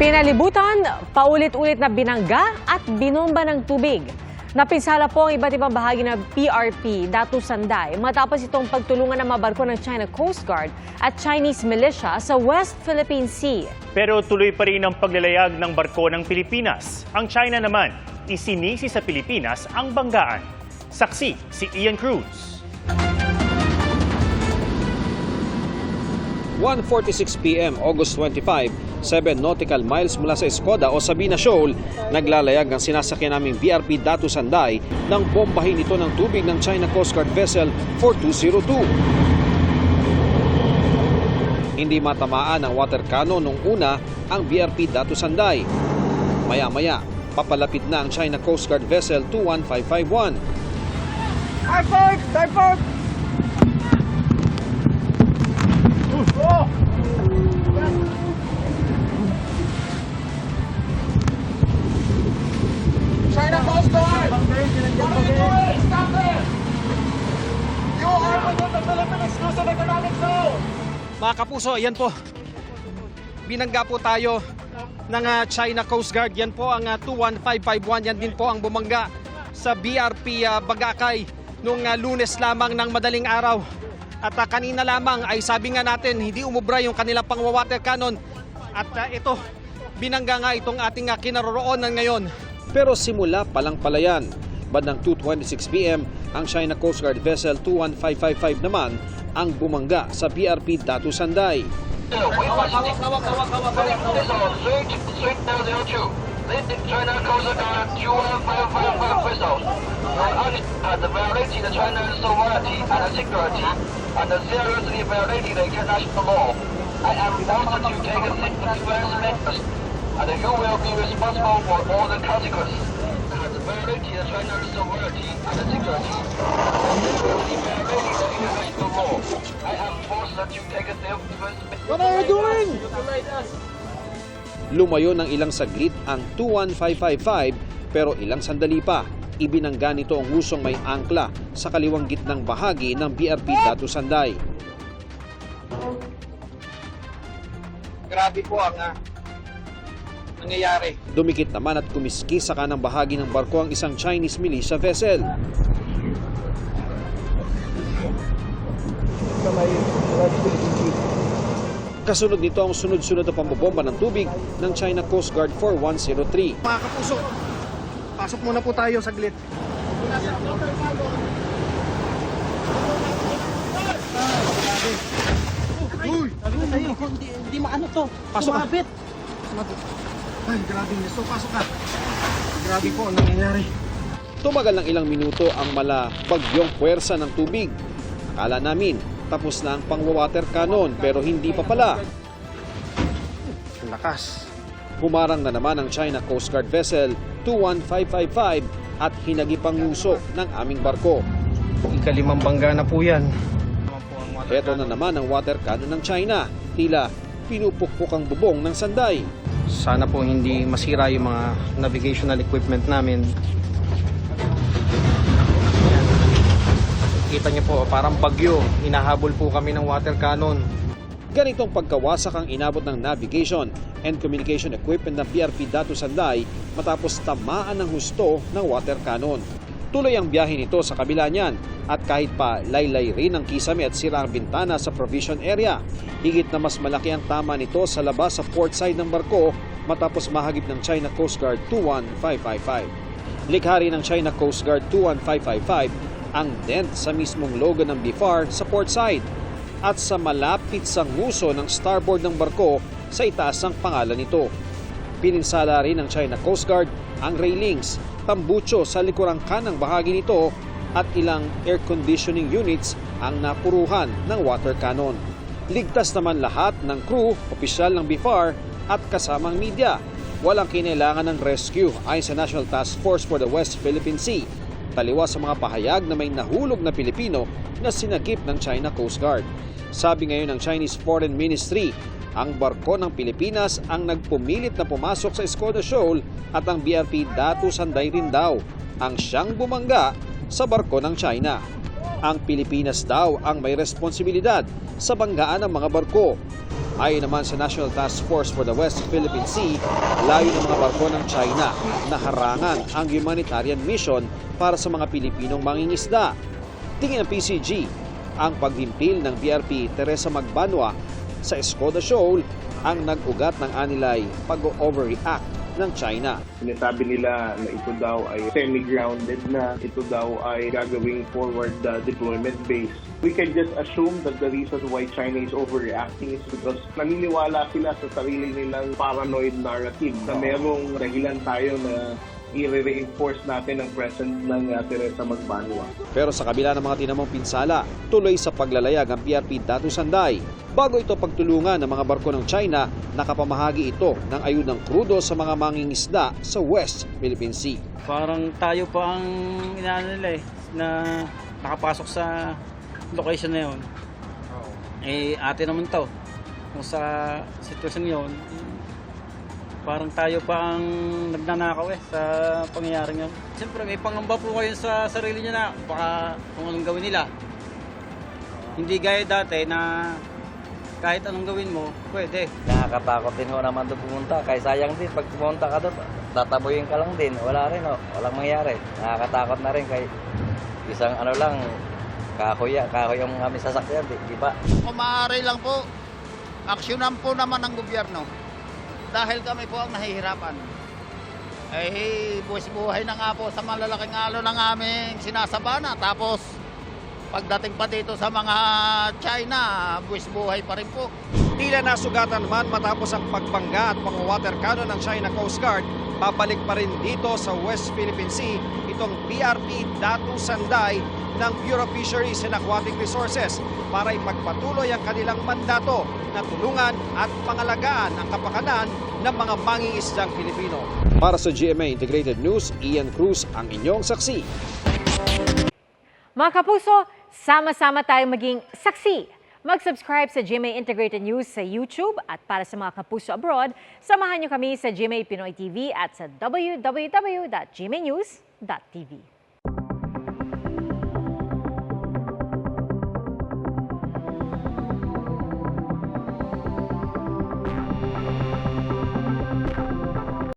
Pinalibutan, paulit-ulit na binangga at binomba ng tubig. Napinsala po ang iba't ibang bahagi ng PRP, Datu Sanday, matapos itong pagtulungan ng mga barko ng China Coast Guard at Chinese militia sa West Philippine Sea. Pero tuloy pa rin ang paglalayag ng barko ng Pilipinas. Ang China naman, isinisi sa Pilipinas ang banggaan. Saksi si Ian Cruz. 1:46 p.m. August 25, 7 nautical miles mula sa Escoda o Sabina Shoal, naglalayag ang sinasakyan naming BRP Datu Sanday nang bombahin ito ng tubig ng China Coast Guard Vessel 4202. Hindi matamaan ng water cannon nung una ang BRP Datu Sanday. Maya-maya, papalapit na ang China Coast Guard Vessel 21551. Divert! China Coast Guard! Stop there! You are within the Philippine Exclusive Economic Zone! Mga kapuso, yan po. Binangga po tayo ng China Coast Guard. Yan po ang 21551. Yan din po ang bumangga sa BRP Bagakay noong Lunes lamang ng madaling araw. At kanina lamang ay sabi nga natin, hindi umubra yung kanilang pang-water cannon. At ito, binangga nga itong ating kinaroroonan ngayon. Pero simula palang palayan, bandang 2:26 p.m., ang China Coast Guard Vessel 21555 naman ang bumangga sa BRP Datu Sanday. China Coast Guard 21555 vessels. The violating the China's sovereignty and security and seriously violating the international law. I am forced to take defense measures, and you will be responsible for all the consequences. The violating the China's sovereignty and security and seriously violating the international law. I am forced to take defense measures. What are you doing? Lumayo ng ilang saglit ang 21555 pero ilang sandali pa, ibinangga nito ang husong may angkla sa kaliwang gitnang bahagi ng BRP Datu Sanday. Grabe po ang nangyayari. Dumikit naman at kumiski sa kanang bahagi ng barko ang isang Chinese militia vessel. Kasunod nito ang sunod-sunod na pambobomba ng tubig ng China Coast Guard 4103. Mga kapuso, pasok muna po tayo saglit. Uy! Hindi maano to. Pasok ka. Sumabit. Ay, grabe niya. So, pasok ka. Grabe po ang nangyayari. Tumagal ng ilang minuto ang mala bagyong puwersa ng tubig. Akala namin tapos na ang pang-water cannon pero hindi pa pala. Ang lakas. Humarang na naman ang China Coast Guard Vessel 21555 at hinagipang nguso ng aming barko. Ikalimang bangga na po yan. Ito na naman ang water cannon ng China. Tila pinupukpok ang bubong ng Sanday. Sana po hindi masira yung mga navigational equipment namin. Kita niyo po, parang bagyo. Hinahabol po kami ng water cannon. Ganitong pagkawasak ang inabot ng navigation and communication equipment ng BRP Datu Sanday matapos tamaan ng husto ng water cannon. Tuloy ang biyahe nito sa kabila niyan at kahit pa laylay rin ang kisame at sira ang bintana sa provision area, higit na mas malaki ang tama nito sa labas sa port side ng barko matapos mahagip ng China Coast Guard 21555. Likha rin ng China Coast Guard 21555 ang dent sa mismong logo ng BFAR sa port side at sa malapit sa nguso ng starboard ng barko sa itaas ng pangalan nito. Pininsala rin ng China Coast Guard ang railings, tambucho sa likurang kanang bahagi nito at ilang air conditioning units ang napuruhan ng water cannon. Ligtas naman lahat ng crew, opisyal ng BFAR at kasamang media. Walang kinailangan ng rescue ayon sa National Task Force for the West Philippine Sea. Taliwas sa mga pahayag na may nahulog na Pilipino na sinagip ng China Coast Guard. Sabi ngayon ng Chinese Foreign Ministry, ang barko ng Pilipinas ang nagpumilit na pumasok sa Escoda Shoal at ang BRP Datu Sanday rin daw ang siyang bumangga sa barko ng China. Ang Pilipinas daw ang may responsibilidad sa banggaan ng mga barko. Ayon naman sa National Task Force for the West Philippine Sea, layo ng mga barko ng China na harangan ang humanitarian mission para sa mga Pilipinong mangingisda. Tingin ng PCG, ang paghimpil ng BRP Teresa Magbanwa sa Escoda Shoal ang nag-ugat ng anilay pag-overreact ng China. Sinasabi nila na ito daw ay semi-grounded na, ito daw ay gagawing forward deployment base. We can just assume that the reason why China is overreacting is because naniniwala sila sa sarili nilang paranoid narrative na merong dahilan tayo na i-reinforce natin ang presence ng Teresa Magbanwa. Pero sa kabila ng mga tinamong pinsala, tuloy sa paglalayag ang PRP Datu Sanday. Bago ito pagtulungan ng mga barko ng China, nakapamahagi ito ng ayudang krudo sa mga mangingisda sa West Philippine Sea. Parang tayo pa ang inaano nila na nakapasok sa location na yun. Eh, ate naman to. Kung sa sitwasyon yun, parang tayo pa ang nagnanakaw sa pangyayaring yun. Siyempre, may pangamba po kayo sa sarili nyo na baka kung anong gawin nila. Hindi gaya dati na kahit anong gawin mo, pwede. Nakakatakot din ho naman doon pumunta. Kaya sayang din, pag pumunta ka doon, tataboyin ka lang din. Wala rin, walang mangyari. Nakakatakot na rin kay isang ano lang, kahoy yung kami sasakyan, di ba? Kung maaari lang po, aksyonan po naman ng gobyerno. Dahil kami po ang nahihirapan. Eh, buhay na nga po sa malalaking alo ng aming sinasabana. Tapos, pagdating pa dito sa mga China, buhay pa rin po. Tila nasugatan man matapos ang pagbangga at pang-water cannon ng China Coast Guard, babalik pa rin dito sa West Philippine Sea itong PRP Datu Sanday ng Bureau of Fisheries and Aquatic Resources para ipagpatuloy ang kanilang mandato na tulungan at pangalagaan ang kapakanan ng mga mangingisdang Pilipino. Para sa GMA Integrated News, Ian Cruz ang inyong saksi. Mga kapuso, sama-sama tayong maging saksi. Mag-subscribe sa GMA Integrated News sa YouTube at para sa mga kapuso abroad, samahan niyo kami sa GMA Pinoy TV at sa www.gmanews.tv.